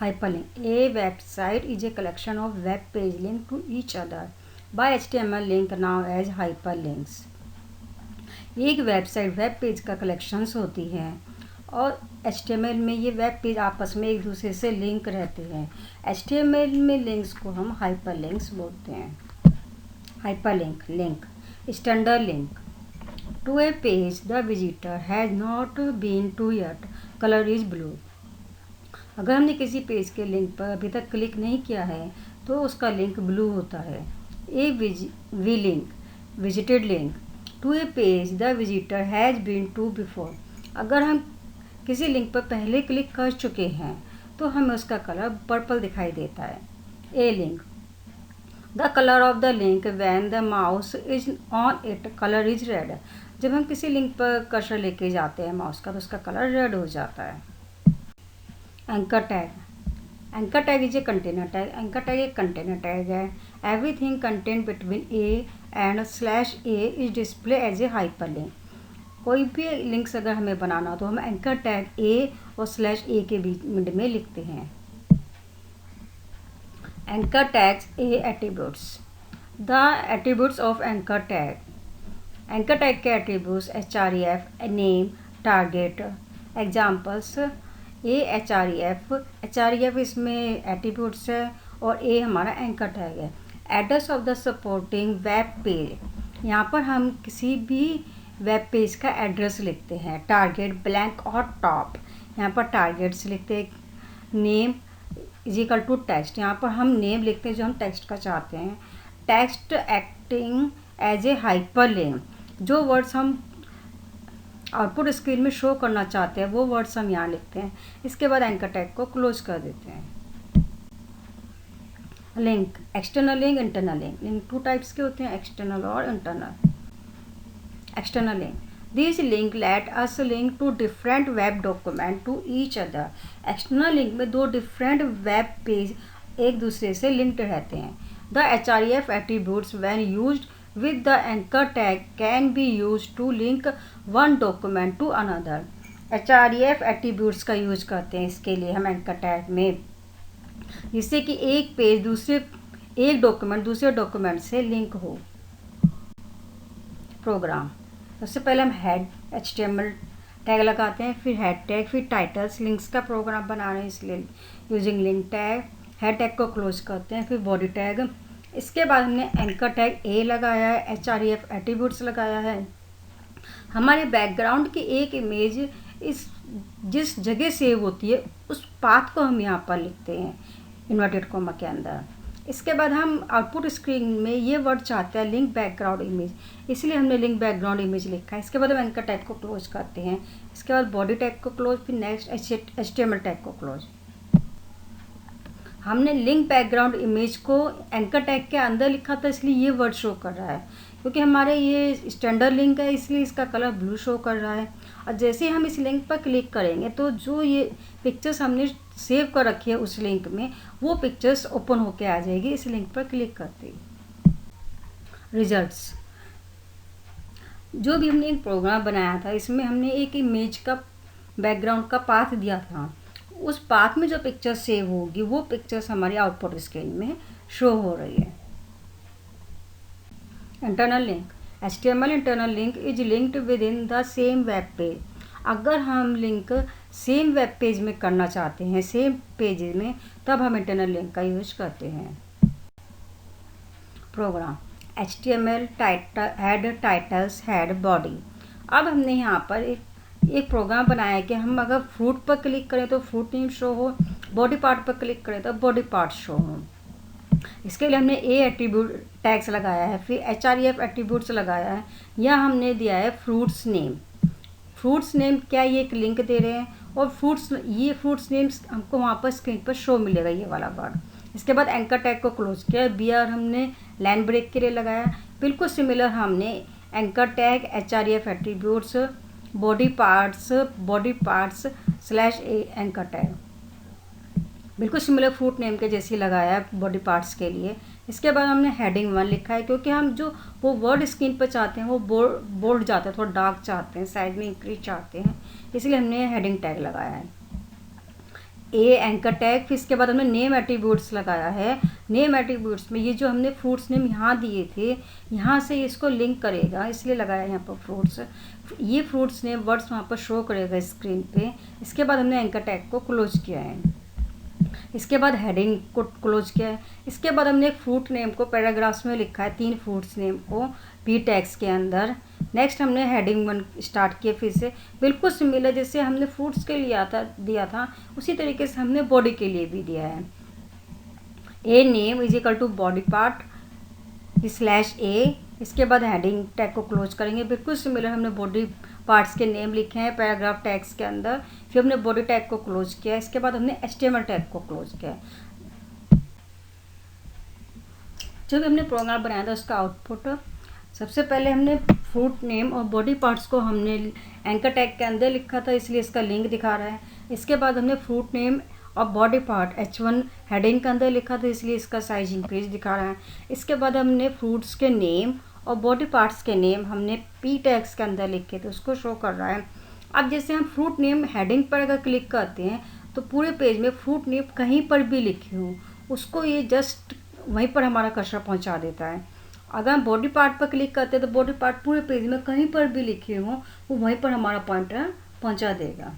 Hyperlink. A website is a collection of web page linked to each other by HTML link now as hyperlinks. एक website web page का collections होती हैं और HTML में ये web page आपस में एक दूसरे से लिंक रहते हैं. HTML में लिंक्स को हम हाइपरलिंक्स बोलते हैं. Hyperlink link. Standard link. To a page the visitor has not been to yet, colour is blue. अगर हमने किसी पेज के लिंक पर अभी तक क्लिक नहीं किया है तो उसका लिंक ब्लू होता है. A vlink. Visited link. To a page the visitor has been to before. अगर हम किसी लिंक पर पहले क्लिक कर चुके हैं तो हमें उसका कलर पर्पल दिखाई देता है. A link. The colour of the link when the mouse is on it, colour is red. जब हम किसी लिंक पर कर्सर लेके जाते हैं माउस का तो उसका कलर रेड हो जाता है. Anchor tag. Anchor tag is a container tag. Anchor tag एक कंटेनर टैग है. Everything content between a and slash a is display as a hyperlink. कोई भी लिंक्स अगर हमें बनाना हो तो हम एंकर टैग ए और स्लैश ए के बीच में लिखते हैं. Anchor tags a attributes. The attributes of anchor tag. Anchor tag के attributes href, name, target. Examples a href इसमें एट्रीब्यूट्स है और ए हमारा एंकर टैग है. Address of the supporting web page. यहाँ पर हम किसी भी वेब पेज का एड्रेस लिखते हैं. टारगेट ब्लैंक और टॉप. यहाँ पर टारगेट्स लिखते हैं. Name is equal to text. यहाँ पर हम नेम लिखते हैं जो हम टेक्स्ट का चाहते हैं. Text acting as a hyperlink. जो वर्ड्स हम आउटपुट स्क्रीन में शो करना चाहते हैं वो वर्ड्स हम यहाँ लिखते हैं. इसके बाद एंकर टैग को क्लोज कर देते हैं. Link. External link, internal link. Link two types के होते हैं, एक्सटर्नल और internal. External link. These link let us link to different web document to each other. External link में दो डिफरेंट वेब पेज एक दूसरे से लिंक्ड रहते हैं. The href attributes when used with the anchor tag can be used to link one document to another. href attributes का use करते हैं इसके लिए हम एंकर टैग में, जिससे कि एक डॉक्यूमेंट दूसरे डॉक्यूमेंट से लिंक हो. प्रोग्राम. सबसे पहले हम हेड HTML टैग लगाते हैं, फिर हेड टैग, फिर टाइटल्स. लिंक्स का प्रोग्राम बना रहे हैं इसलिए using link tag. Head tag को क्लोज करते हैं, फिर बॉडी टैग. इसके बाद हमने एंकर टैग ए लगाया है, href एट्रीब्यूट्स लगाया है. हमारे बैकग्राउंड की एक इमेज जिस जगह सेव होती है उस पाथ को हम यहाँ पर लिखते हैं इन्वर्टेड कॉमा के अंदर. इसके बाद हम आउटपुट स्क्रीन में ये वर्ड चाहते हैं लिंक बैकग्राउंड इमेज, इसलिए हमने लिंक बैकग्राउंड इमेज लिखा है. इसके बाद हम एंकर टैग को क्लोज करते हैं. इसके बाद बॉडी टैग को क्लोज, फिर नेक्स्ट HTML टैग को क्लोज. हमने लिंक बैकग्राउंड इमेज को एंकर टैग के अंदर लिखा था इसलिए ये वर्ड शो कर रहा है, क्योंकि हमारे ये स्टैंडर्ड लिंक है इसलिए इसका कलर ब्लू शो कर रहा है. और जैसे हम इस लिंक पर क्लिक करेंगे तो जो ये पिक्चर्स हमने सेव कर रखी है उस लिंक में वो पिक्चर्स ओपन होके आ जाएगी इस लिंक पर क्लिक करते ही. रिजल्ट्स. जो भी हमने एक प्रोग्राम बनाया था इसमें हमने एक इमेज का बैकग्राउंड का पाथ दिया था. उस पाथ में जो पिक्चर सेव होगी वो पिक्चर्स हमारी आउटपुट स्क्रीन में शो हो रही है. Internal link. HTML internal link is linked with in the same web page. अगर हम लिंक सेम वेब पेज में करना चाहते हैं, सेम पेज में, तब हम इंटरनल लिंक का यूज करते हैं. Program. HTML head, titles, head, body. अब हमने यहाँ पर एक प्रोग्राम बनाया है कि हम अगर फ्रूट पर क्लिक करें तो फ्रूट नेम शो हो, बॉडी पार्ट पर क्लिक करें तो बॉडी पार्ट शो हो. इसके लिए हमने ए एट्रीब्यूट टैग्स लगाया है, फिर href एट्रीब्यूट्स लगाया है. यहाँ हमने दिया है फ्रूट्स नेम. फ्रूट्स नेम क्या, ये एक लिंक दे रहे हैं और फ्रूट्स नेम्स हमको वहाँ पर स्क्रीन पर शो मिलेगा ये वाला वर्ड. इसके बाद एंकर टैग को क्लोज किया. BR हमने लाइन ब्रेक के लिए लगाया. बिल्कुल सिमिलर हमने anchor tag, href attributes, body parts slash anchor tag बिल्कुल सिमिलर फ्रूट नेम के जैसे लगाया है बॉडी पार्ट्स के लिए. इसके बाद हमने हेडिंग 1 लिखा है क्योंकि हम जो वो वर्ड स्क्रीन पर चाहते हैं वो बोल्ड चाहते हैं, थोड़ा डार्क चाहते हैं, साइज में इंक्रीज चाहते हैं, इसलिए हमने हेडिंग टैग लगाया है. ए एंकर टैग, फिर इसके बाद हमने नेम एट्रीब्यूट्स लगाया है। नेम एट्रीब्यूट्स में ये जो हमने फ्रूट्स नेम यहाँ दिए थे, यहाँ से इसको लिंक करेगा, इसलिए लगाया यहाँ पर फ्रूट्स। ये फ्रूट्स नेम वर्ड्स वहाँ पर शो करेगा स्क्रीन पे। इसके बाद हमने एंकर टैग को क्लोज किया है। इसके बाद हेडिंग को क्लोज किया है। इसके बाद हमने एक फ्रूट नेम को पैराग्राफ्स में लिखा है, 3 फ्रूट्स नेम को पी टैग्स के अंदर। नेक्स्ट हमने हेडिंग 1 स्टार्ट किया, फिर से बिल्कुल सिमिलर जैसे हमने फ्रूट्स के लिए दिया था उसी तरीके से हमने बॉडी के लिए भी दिया है। A name is equal to body part slash a. इसके बाद हेडिंग टैग को क्लोज करेंगे। बिल्कुल सिमिलर हमने बॉडी पार्ट्स के नेम लिखे हैं पैराग्राफ टैग्स के अंदर, फिर हमने बॉडी टैग को क्लोज किया। इसके बाद हमने HTML टैग को क्लोज किया। जो भी हमने प्रोग्राम बनाया था उसका आउटपुट, सबसे पहले हमने फ्रूट नेम और बॉडी पार्ट्स को हमने एंकर टैग के अंदर लिखा था, इसलिए इसका लिंक दिखा रहा है। इसके बाद हमने फ्रूट नेम और बॉडी पार्ट H1 हेडिंग के अंदर लिखा था, इसलिए इसका साइज इंक्रीज दिखा रहा है। इसके बाद हमने फ्रूट्स के नेम और बॉडी पार्ट्स के नेम हमने पी टैग्स के अंदर लिखे थे, उसको शो कर रहा है। अब जैसे हम फ्रूट नेम हेडिंग पर अगर क्लिक करते हैं तो पूरे पेज में फ्रूट नेम कहीं पर भी लिखे हो उसको ये जस्ट वहीं पर हमारा कर्सर पहुंचा देता है। अगर हम बॉडी पार्ट पर क्लिक करते हैं तो बॉडी पार्ट पूरे पेज में कहीं पर भी लिखे हो वो वहीं पर हमारा पॉइंटर पहुंचा देगा।